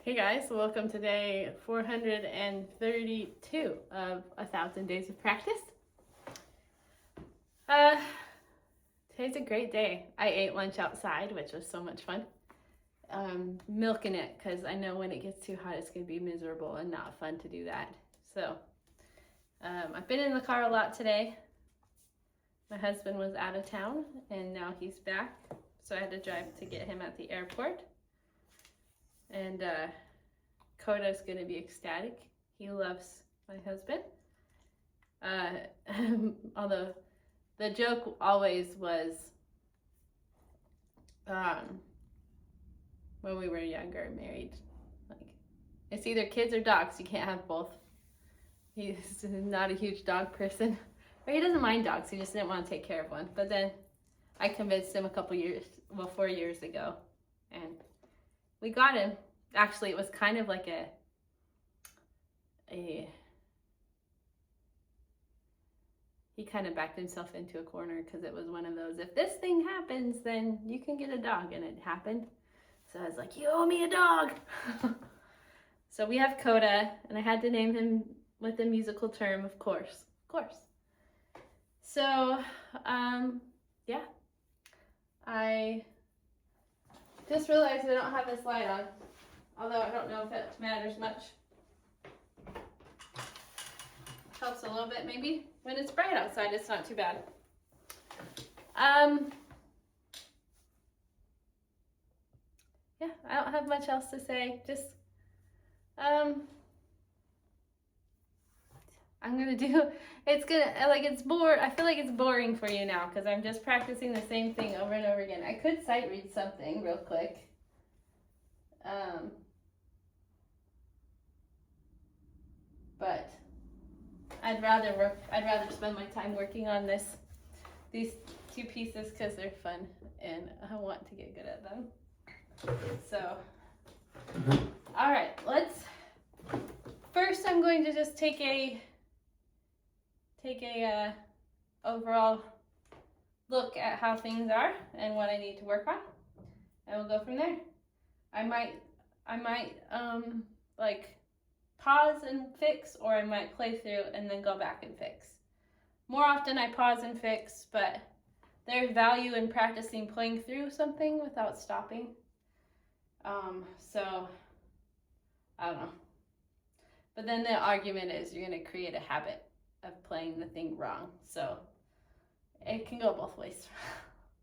Hey guys, welcome to day 432 of 1,000 Days of Practice. Today's a great day. I ate lunch outside, which was so much fun. Milking it because I know when it gets too hot, it's going to be miserable and not fun to do that. So I've been in the car a lot today. My husband was out of town and now he's back, so I had to drive to get him at the airport. And Coda's gonna be ecstatic. He loves my husband. Although the joke always was, when we were younger, married, like, it's either kids or dogs. You can't have both. He's not a huge dog person. Or he doesn't mind dogs. He just didn't want to take care of one. But then I convinced him 4 years ago, and we got him. Actually, it was kind of like he kind of backed himself into a corner because it was one of those, if this thing happens, then you can get a dog, and it happened. So I was like, you owe me a dog. So we have Coda, and I had to name him with a musical term, of course. So, yeah. I just realized I don't have this light on, although I don't know if it matters much. Helps a little bit maybe. When it's bright outside, it's not too bad. Yeah, I don't have much else to say. Just, I'm gonna do, I feel like it's boring for you now because I'm just practicing the same thing over and over again. I could sight read something real quick. But I'd rather spend my time working on these two pieces because they're fun and I want to get good at them. So, all right, first I'm going to just take a overall look at how things are and what I need to work on, and we'll go from there. I might like pause and fix, or I might play through and then go back and fix. More often I pause and fix, but there's value in practicing playing through something without stopping. So I don't know. But then the argument is you're going to create a habit of playing the thing wrong. So it can go both ways.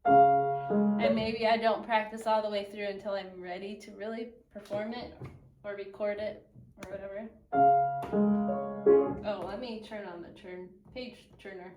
And maybe I don't practice all the way through until I'm ready to really perform it or record it or whatever. Oh, let me turn on the page turner.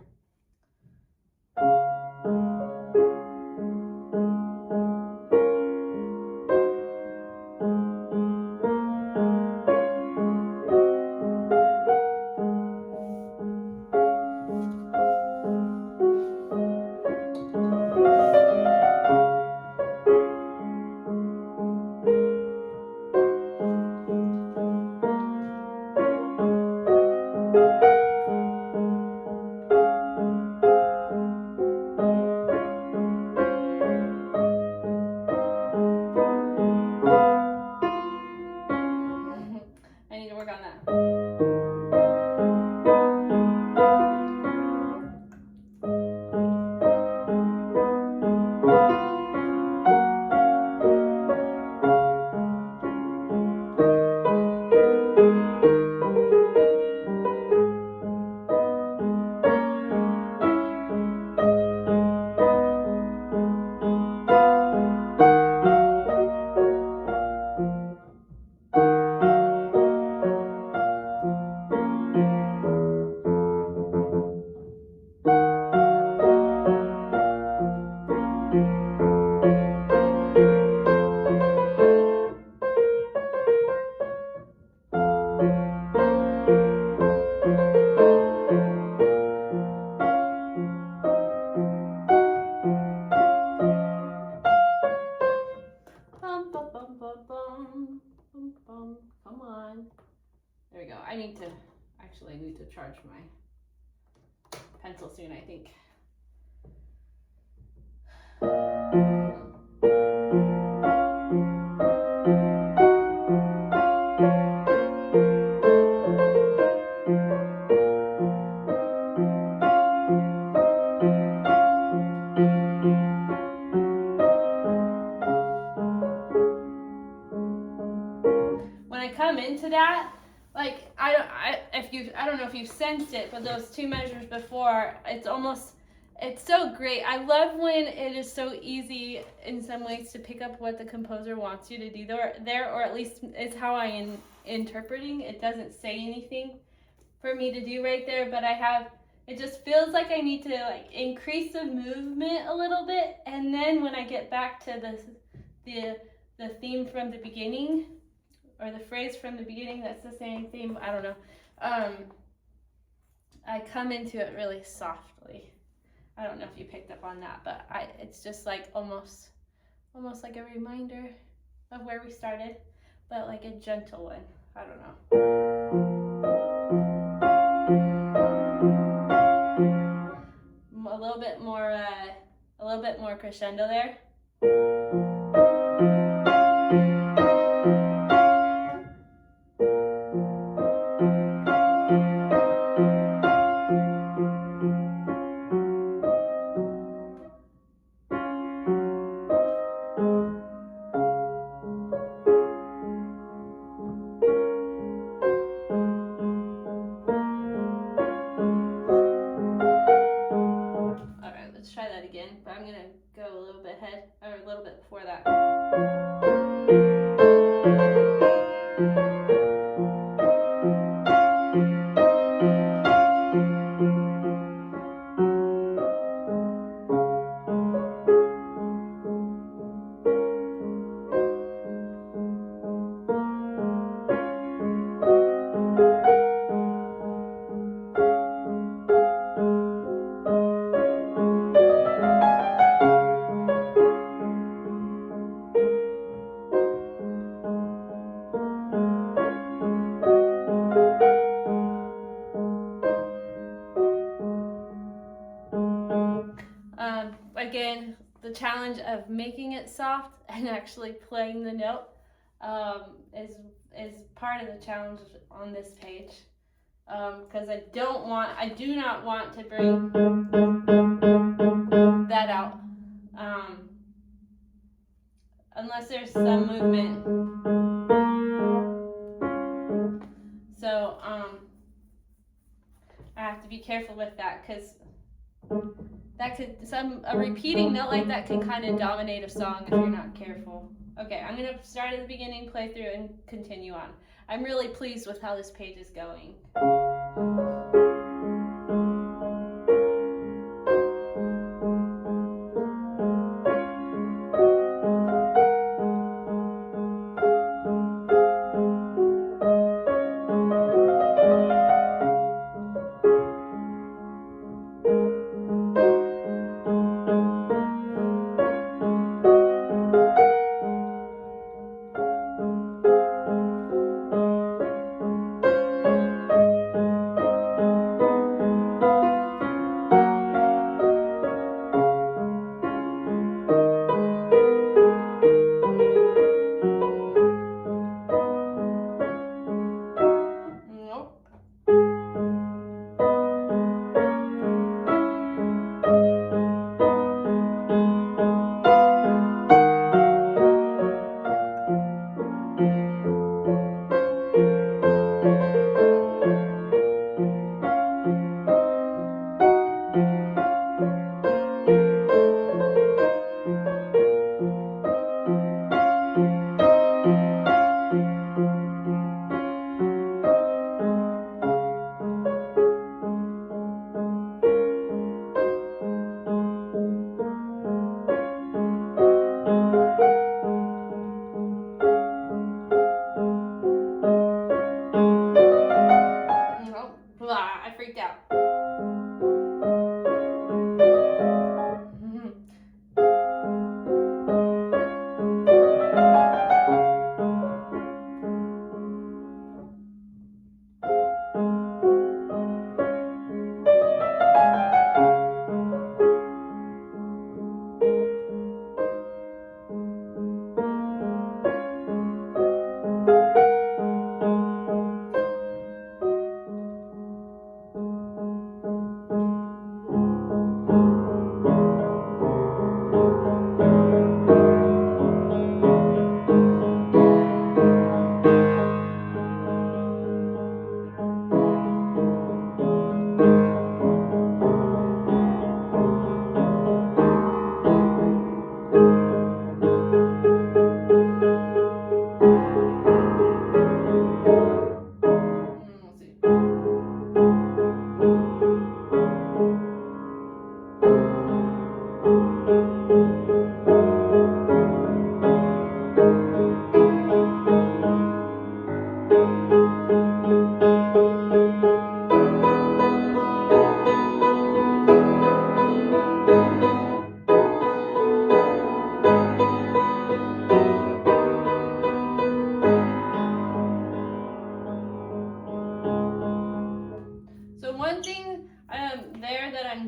I need to work on that. Come on. There we go. I need to charge my pencil soon, I think. I come into that, like I don't know if you've sensed it, but those two measures before, it's so great. I love when it is so easy in some ways to pick up what the composer wants you to do there, or at least it's how I am interpreting. It doesn't say anything for me to do right there, but it just feels like I need to like increase the movement a little bit, and then when I get back to the theme from the beginning, or the phrase from the beginning that's the same theme, I don't know, I come into it really softly. I don't know if you picked up on that, but it's just like almost like a reminder of where we started, but like a gentle one. I don't know. A little bit more crescendo there. Let's try that again, but I'm gonna go a little bit ahead, or a little bit before that. Again, the challenge of making it soft and actually playing the note is part of the challenge on this page, because I do not want to bring that out unless there's some movement. So I have to be careful with that, because a repeating note like that can kind of dominate a song if you're not careful. Okay, I'm gonna start at the beginning, play through, and continue on. I'm really pleased with how this page is going.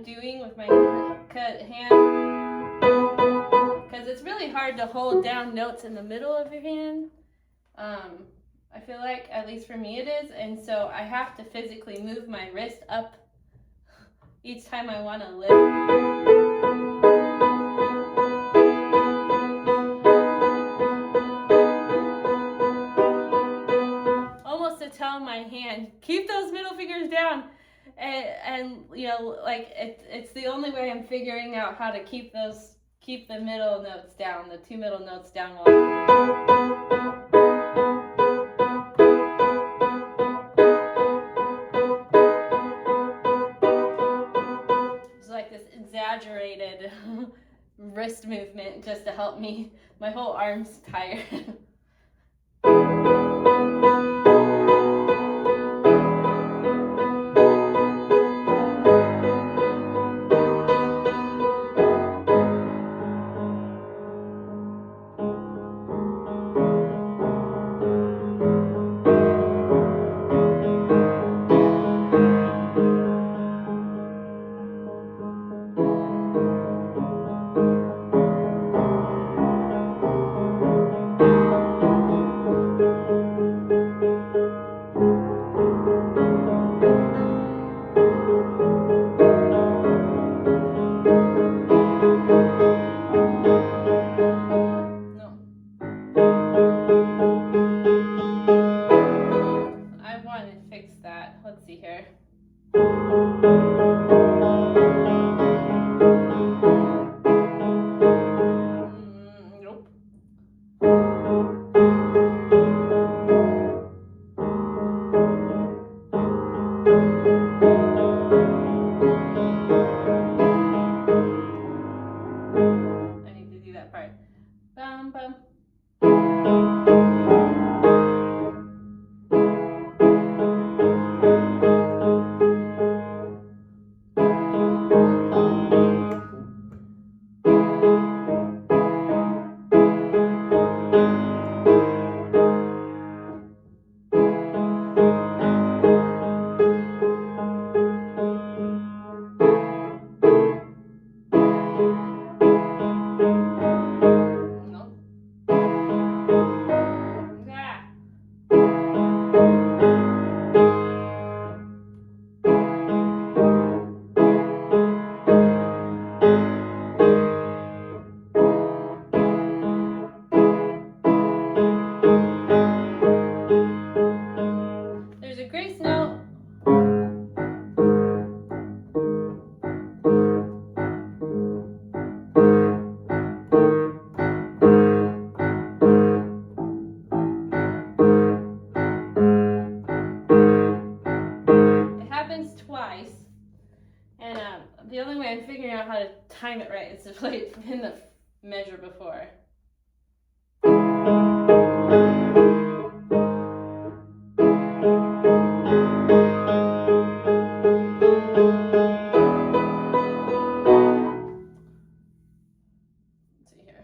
I'm doing with my hand, because it's really hard to hold down notes in the middle of your hand. I feel like, at least for me it is, and so I have to physically move my wrist up each time I want to lift. Almost to tell my hand, keep those middle fingers down. And you know, like it's the only way I'm figuring out how to keep the middle notes down, the two middle notes down while it's like this exaggerated wrist movement just to help me. My whole arm's tired. Let's see here. Nope. I need to do that part. Bum, bum. There's a grace note. It happens twice, and the only way I'm figuring out how to time it right is to play it in the measure before. See here.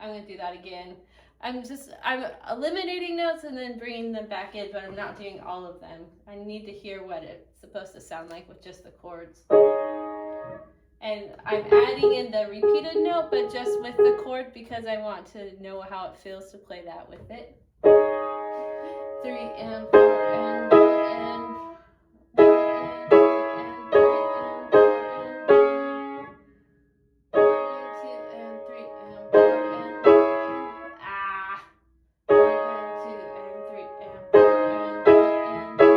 I'm gonna do that again. I'm eliminating notes and then bringing them back in, but I'm not doing all of them. I need to hear what it's supposed to sound like with just the chords. And I'm adding in the repeated note, but just with the chord because I want to know how it feels to play that with it. 3 and 4 and 1 and 1 and 2 and 3 and 4 and 1 and 2 and 3 and 4 and 1 and 1 and 2 and 3 and 4 and 1 and 2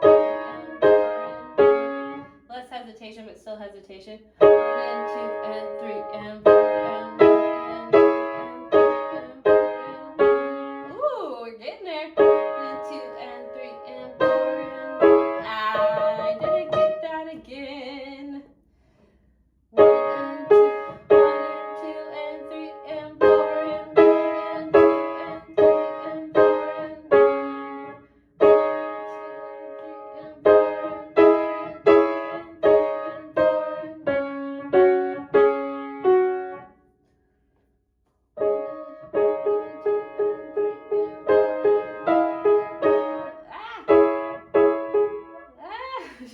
and 3 and 4 and less hesitation, but still hesitation. 1 and 2 and 3 and 4 and 1 and 2 and 3 and 4 and 1. Ooh, we're getting there. 2 and 3 and 4 and 1. I didn't get that again. 1 and 2 and 3 and 4 and 1 and 2 and 3 and 4 and 1. 1 and 2 and 3 and 4 and 1 and 2 and 3 and 4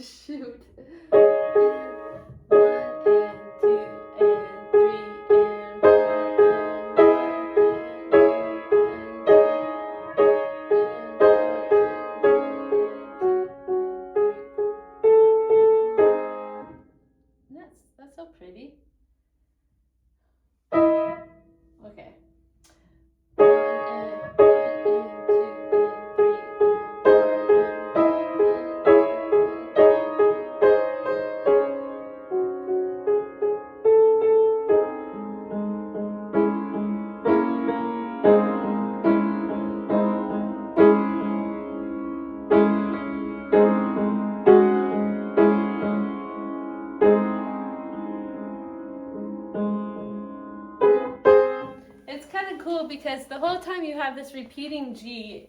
Shoot. 1 and 2 and 3 and 4 and 1 and 2 and 3 and 4 and 1 and 2 and 3. That's so pretty. Okay. 1 and 2 and 3 and 4 and 1 It's kind of cool because the whole time you have this repeating G,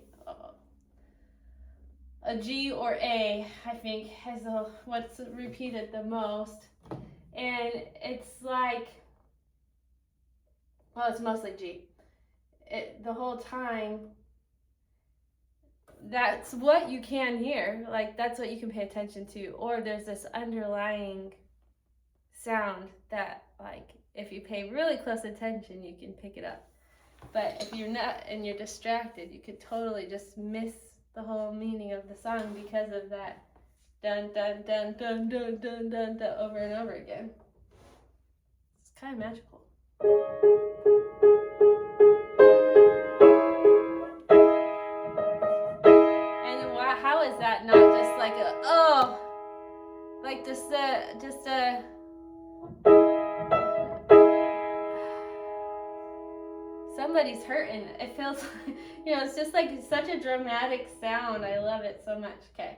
a G or A, I think, is what's repeated the most. And it's like, well, it's mostly G. The whole time, that's what you can hear. Like, that's what you can pay attention to. Or there's this underlying sound that, like, if you pay really close attention, you can pick it up. But if you're not and you're distracted, you could totally just miss the whole meaning of the song because of that dun dun dun dun dun dun dun, dun over and over again. It's kind of magical. And how is that not just like like just some somebody's hurting. It feels like, you know, it's just like such a dramatic sound. I love it so much. Okay.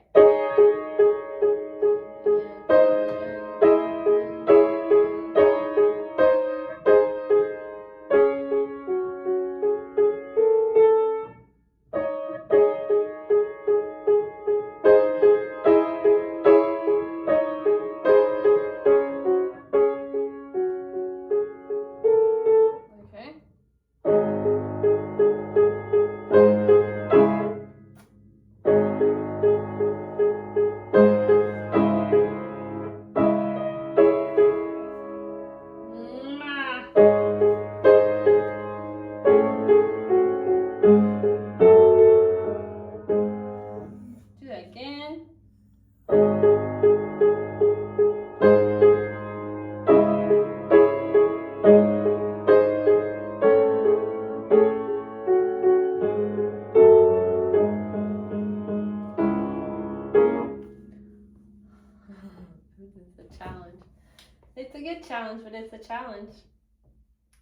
Do that again. It's a challenge. It's a good challenge, but it's a challenge.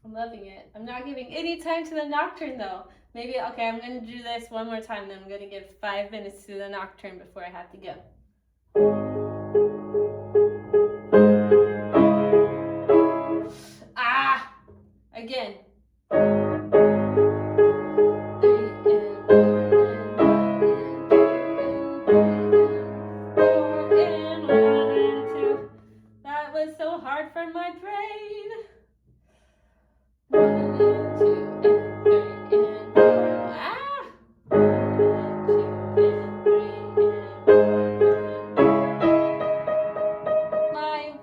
I'm loving it. I'm not giving any time to the nocturne though. Maybe, okay, I'm going to do this one more time, then I'm going to give 5 minutes to the nocturne before I have to go. Ah! Again. That was so hard for my brain. 1 and 2 and 3 and 4. Ah! 1 and 2 and 3 and 4. My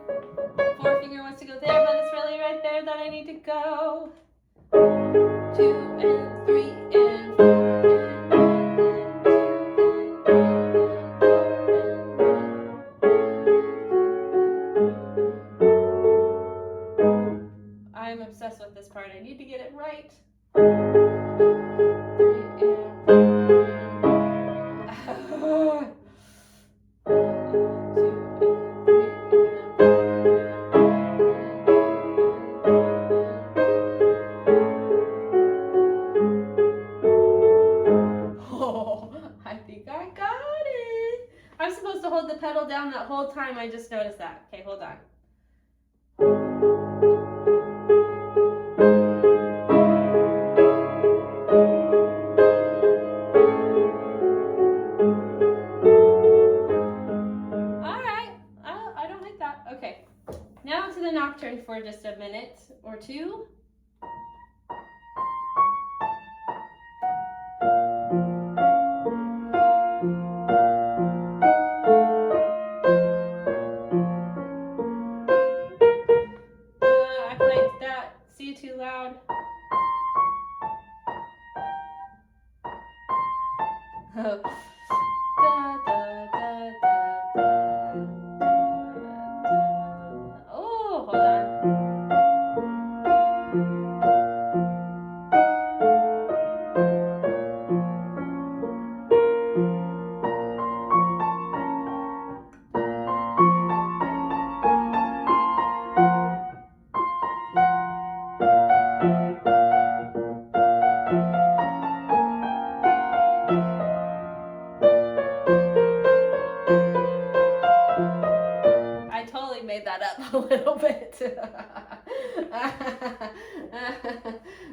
forefinger wants to go there, but it's really right there that I need to go. 2 and 3 and 4 and 1 and 2 and 3 and 4 and 1. I'm obsessed with this part. I need to get it right. 3 and 4. Oh, I think I got it. I'm supposed to hold the pedal down that whole time. I just noticed that. Okay, hold on. Okay, now to the nocturne for just a minute or two. I played that C too loud. Oh, hold on. I totally made that up a little bit.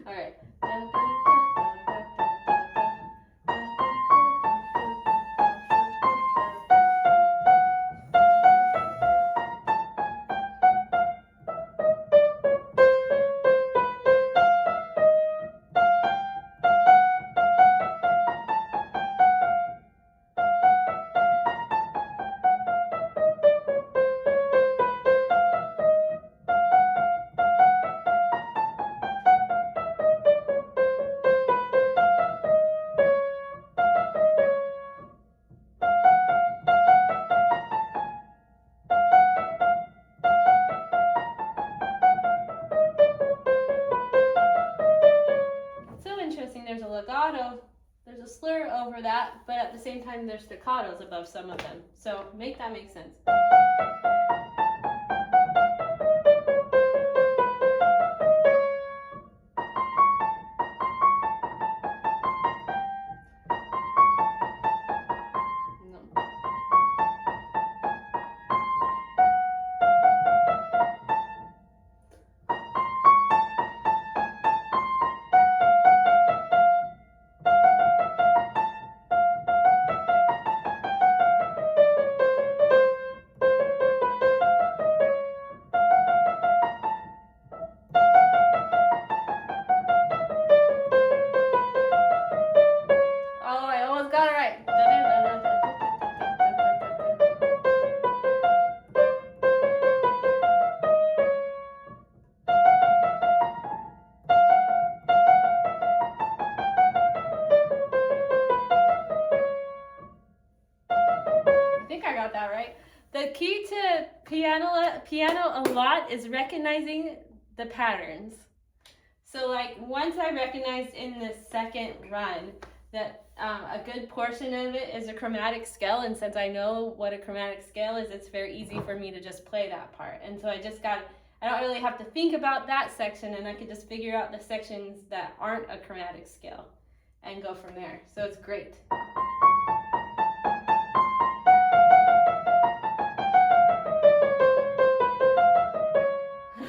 All right. So interesting, there's a legato, there's a slur over that, but at the same time there's staccatos above some of them. So make that make sense. about that, right? The key to piano a lot is recognizing the patterns. So like once I recognized in the second run that a good portion of it is a chromatic scale, and since I know what a chromatic scale is, it's very easy for me to just play that part. And so I don't really have to think about that section, and I could just figure out the sections that aren't a chromatic scale and go from there. So it's great.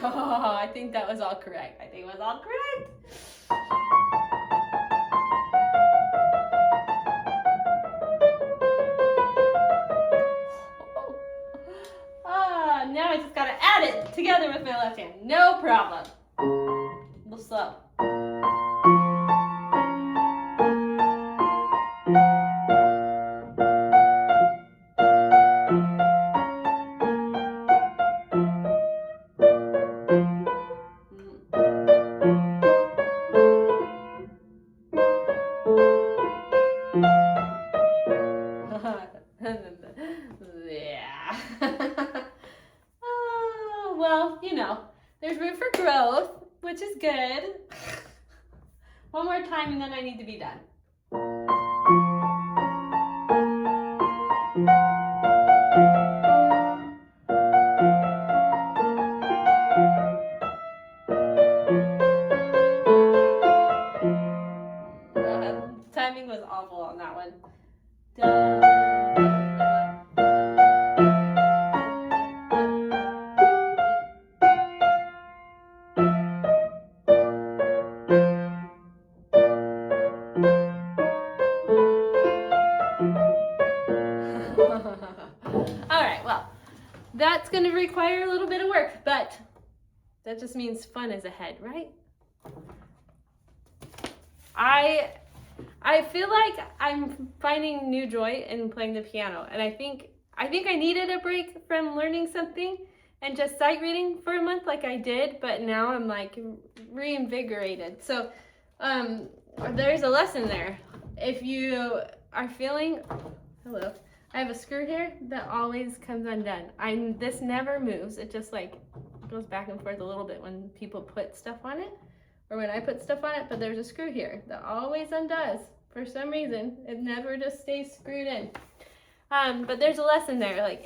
Oh, I think that was all correct. I think it was all correct. Now I just gotta add it together with my left hand. No problem. A little slow. Yeah. Oh, well, you know, there's room for growth, which is good. One more time and then I need to be done. Timing was awful on that one. All right, well, that's going to require a little bit of work, but that just means fun is ahead, right? I feel like I'm finding new joy in playing the piano, and I think I needed a break from learning something and just sight reading for a month like I did, but now I'm like reinvigorated. So there's a lesson there. If you are feeling, hello, I have a screw here that always comes undone. This never moves. It just like goes back and forth a little bit when people put stuff on it or when I put stuff on it, but there's a screw here that always undoes. For some reason, it never just stays screwed in. But there's a lesson there. Like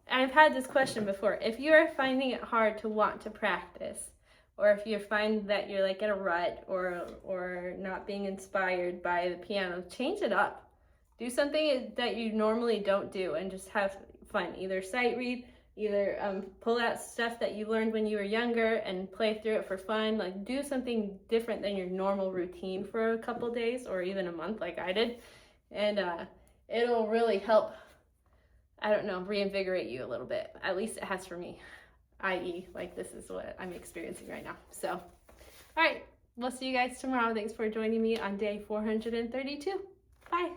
I've had this question before. If you are finding it hard to want to practice, or if you find that you're like in a rut or not being inspired by the piano, change it up. Do something that you normally don't do and just have fun. Either sight read, either pull out stuff that you learned when you were younger and play through it for fun. Like do something different than your normal routine for a couple days or even a month like I did. And it'll really help, I don't know, reinvigorate you a little bit. At least it has for me, i.e. like this is what I'm experiencing right now. So, all right, we'll see you guys tomorrow. Thanks for joining me on day 432. Bye.